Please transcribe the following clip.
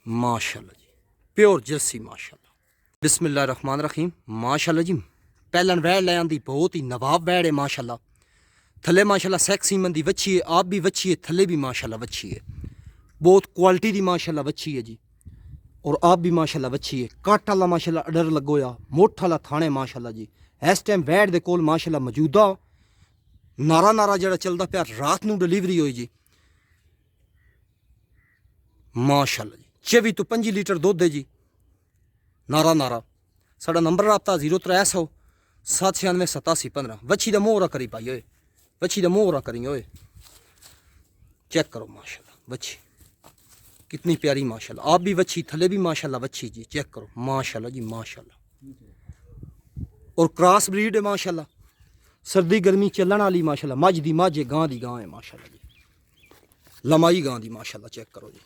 माशाल्लाह जी, pure Jersey माशाल्लाह। बिस्मिल्लाहिर्रहमानिर्रहीम। माशाल्लाह जी, पहलन वैड़ ले आंदी बहुत ही नवाब वैड़ है माशाल्लाह। थले माशाल्लाह सेक्सी मंदी वच्छी है, आप भी वच्छी है, थले भी माशाल्लाह वच्छी है, बहुत क्वालिटी दी माशाल्लाह वच्छी है जी। और आप भी माशाल्लाह वच्छी है, कट वाला माशाल्लाह अडर लगोया, मोठ वाला थाने माशाल्लाह जी। इस टाइम वैड़ दे कोल माशाल्लाह मौजूदा नारा नारा जड़ा चलदा पिया, रात नूं डिलीवरी होई जी माशाल्लाह जी। 24 तो 25 लीटर दुध है जी, नारा नारा। साडा नंबर राबता 0300 796 8715। वच्छी दा मोहरा करी पाई ओए, वच्छी दा मोहरा करी ओए, चेक करो माशाल्लाह वच्छी कितनी प्यारी माशाल्लाह। आप भी वच्छी, थले भी माशाल्लाह वच्छी जी, चेक करो माशाल्लाह जी माशाल्लाह। और क्रॉस ब्रीड है माशाल्लाह, सर्दी गर्मी चलन वाली माशाल्लाह। मझ दी मझ है, गां दी गां है माशाल्लाह जी, लमाई गां दी माशाल्लाह। चेक करो जी।